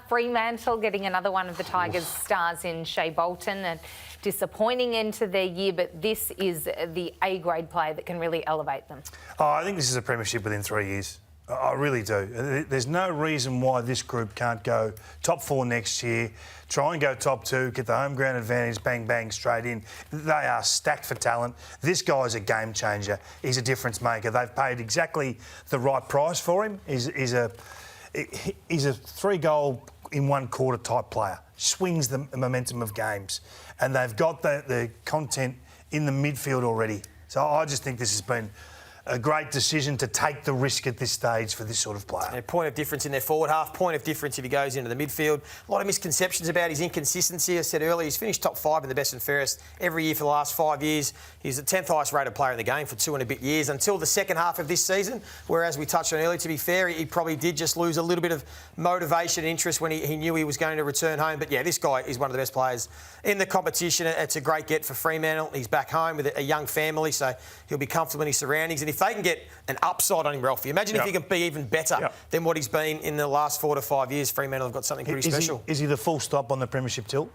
Fremantle getting another one of the Tigers' stars in Shea Bolton. A disappointing end to their year, but this is the A-grade player that can really elevate them. Oh, I think this is a premiership within 3 years. I really do. There's no reason why this group can't go top 4 next year, try and go top 2, get the home ground advantage, bang, bang, straight in. They are stacked for talent. This guy's a game changer. He's a difference maker. They've paid exactly the right price for him. He's a 3-goal in 1 quarter type player. Swings the momentum of games. And they've got the content in the midfield already. So I just think this has been a great decision to take the risk at this stage for this sort of player. Yeah, point of difference in their forward half, point of difference if he goes into the midfield. A lot of misconceptions about his inconsistency. I said earlier, he's finished top 5 in the best and fairest every year for the last 5 years. He's the 10th highest rated player in the game for 2 and a bit years until the second half of this season, whereas we touched on earlier, to be fair, he probably did just lose a little bit of motivation and interest when he knew he was going to return home. But yeah, this guy is one of the best players in the competition. It's a great get for Fremantle. He's back home with a young family, so he'll be comfortable in his surroundings. And if they can get an upside on him, Ralphie, imagine if he can be even better than what he's been in the last 4 to 5 years. Fremantle have got something pretty special. Is he the full stop on the premiership tilt?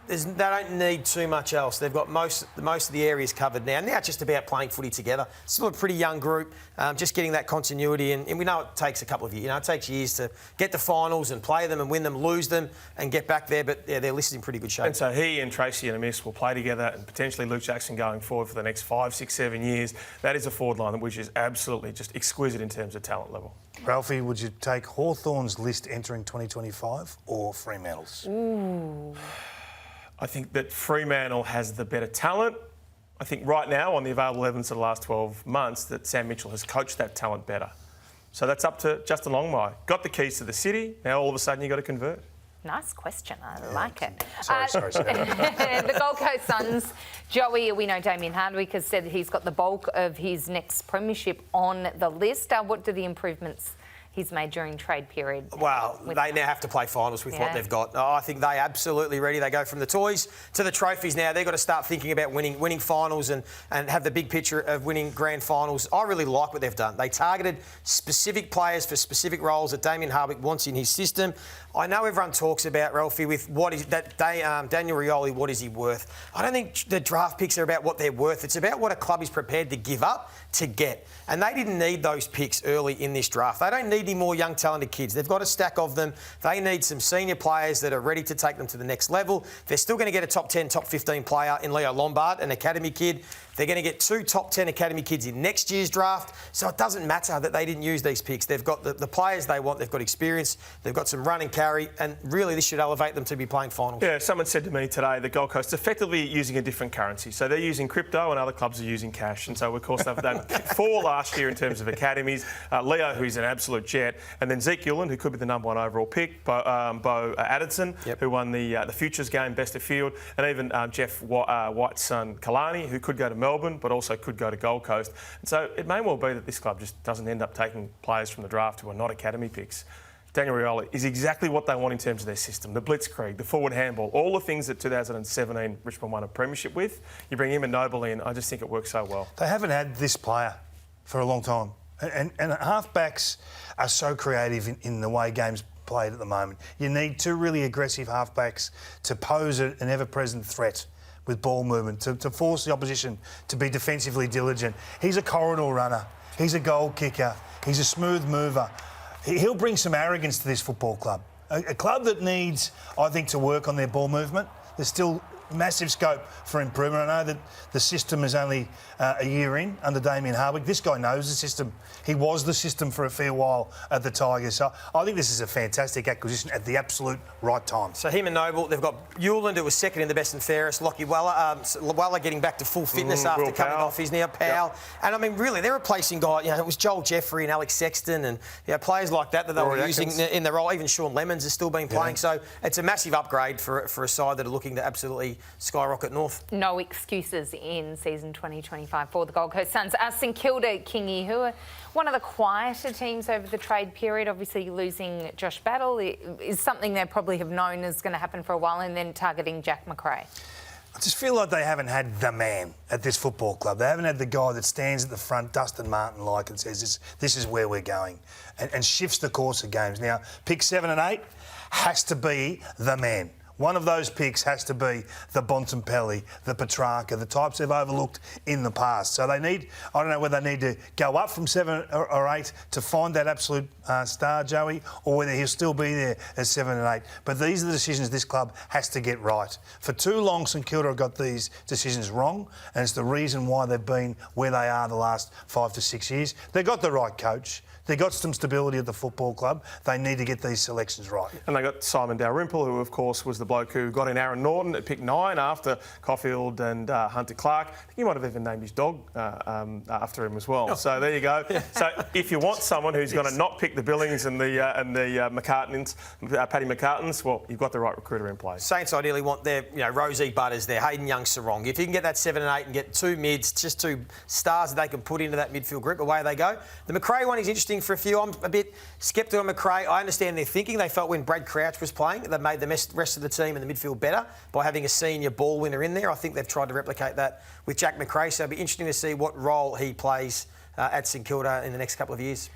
They don't need too much else. They've got most of the areas covered now. Now it's just about playing footy together. Still a pretty young group, just getting that continuity. And we know it takes a couple of years. You know, it takes years to get to finals and play them and win them, lose them and get back there. But yeah, they're listed in pretty good shape. And so he and Tracy and Amiss will play together, and potentially Luke Jackson going forward for the next 5, 6, 7 years. That is a forward line which is absolutely just exquisite in terms of talent level. Ralphie, would you take Hawthorn's list entering 2025 or Fremantle's? Ooh. I think that Fremantle has the better talent. I think right now, on the available evidence of the last 12 months, that Sam Mitchell has coached that talent better. So that's up to Justin Longmire. Got the keys to the city. Now all of a sudden you've got to convert. Nice question. I like it. Sorry. The Gold Coast Suns, Joey, we know Damien Hardwick has said he's got the bulk of his next premiership on the list. What do the improvements he's made during trade period? Well, they now have to play finals with what they've got. Oh, I think they're absolutely ready. They go from the toys to the trophies now. They've got to start thinking about winning finals and have the big picture of winning grand finals. I really like what they've done. They targeted specific players for specific roles that Damien Hardwick wants in his system. I know everyone talks about, Ralphie, with Daniel Rioli, what is he worth? I don't think the draft picks are about what they're worth. It's about what a club is prepared to give up to get. And they didn't need those picks early in this draft. They don't need any more young, talented kids. They've got a stack of them. They need some senior players that are ready to take them to the next level. They're still going to get a top 10, top 15 player in Leo Lombard, an academy kid. They're going to get 2 top 10 academy kids in next year's draft. So it doesn't matter that they didn't use these picks. They've got the players they want. They've got experience. They've got some run and carry. And really, this should elevate them to be playing finals. Yeah, someone said to me today the Gold Coast is effectively using a different currency. So they're using crypto and other clubs are using cash. And so, of course, they've done 4 last year in terms of academies. Leo, who's an absolute jet. And then Zeke Ulan, who could be the #1 overall pick. Bo Addison, who won the Futures game, best of field. And even Jeff White's son, Kalani, who could go to Melbourne, but also could go to Gold Coast. And so it may well be that this club just doesn't end up taking players from the draft who are not academy picks. Daniel Rioli is exactly what they want in terms of their system. The blitzkrieg, the forward handball, all the things that 2017 Richmond won a premiership with. You bring him and Noble in, I just think it works so well. They haven't had this player for a long time. And halfbacks are so creative in the way games played at the moment. You need 2 really aggressive halfbacks to pose an ever-present threat with ball movement, to force the opposition to be defensively diligent. He's a corridor runner. He's a goal kicker. He's a smooth mover. He'll bring some arrogance to this football club. A club that needs, I think, to work on their ball movement. There's still massive scope for improvement. I know that the system is only a year in under Damien Hardwick. This guy knows the system. He was the system for a fair while at the Tigers. So I think this is a fantastic acquisition at the absolute right time. So him and Noble, they've got Uland, who was second in the best and fairest. Lockie Weller getting back to full fitness after coming off his now Powell. And I mean, really, they're replacing guys. You know, it was Joel Jeffrey and Alex Sexton and players like that they were using in the role. Even Sean Lemons has still been playing. So it's a massive upgrade for a side that are looking to absolutely skyrocket north. No excuses in season 2025 for the Gold Coast Suns. St Kilda, Kingy, who are one of the quieter teams over the trade period. Obviously losing Josh Battle is something they probably have known is going to happen for a while, and then targeting Jack McRae. I just feel like they haven't had the man at this football club. They haven't had the guy that stands at the front, Dustin Martin-like, and says, this is where we're going, and shifts the course of games. Now, pick 7 and 8 has to be the man. One of those picks has to be the Bontempelli, the Petrarca, the types they've overlooked in the past. So they need, I don't know whether they need to go up from 7 or 8 to find that absolute star, Joey, or whether he'll still be there at 7 and 8. But these are the decisions this club has to get right. For too long, St Kilda have got these decisions wrong, and it's the reason why they've been where they are the last 5 to 6 years. They've got the right coach. They've got some stability at the football club. They need to get these selections right. And they got Simon Dalrymple, who, of course, was the bloke who got in Aaron Norton at pick 9 after Caulfield and Hunter Clark. I think he might have even named his dog after him as well. So there you go. So if you want someone who's going to not pick the Billings and the McCartans, Paddy McCartans, well, you've got the right recruiter in place. Saints ideally want their, Rosie Butters, their Hayden Young Sarong. If you can get that 7 and 8 and get 2 mids, just 2 stars that they can put into that midfield group, away they go. The McRae one is interesting for a few. I'm a bit sceptical on McRae. I understand their thinking. They felt when Brad Crouch was playing, they made the rest of the team in the midfield better by having a senior ball winner in there. I think they've tried to replicate that with Jack McRae, so it'll be interesting to see what role he plays at St Kilda in the next couple of years.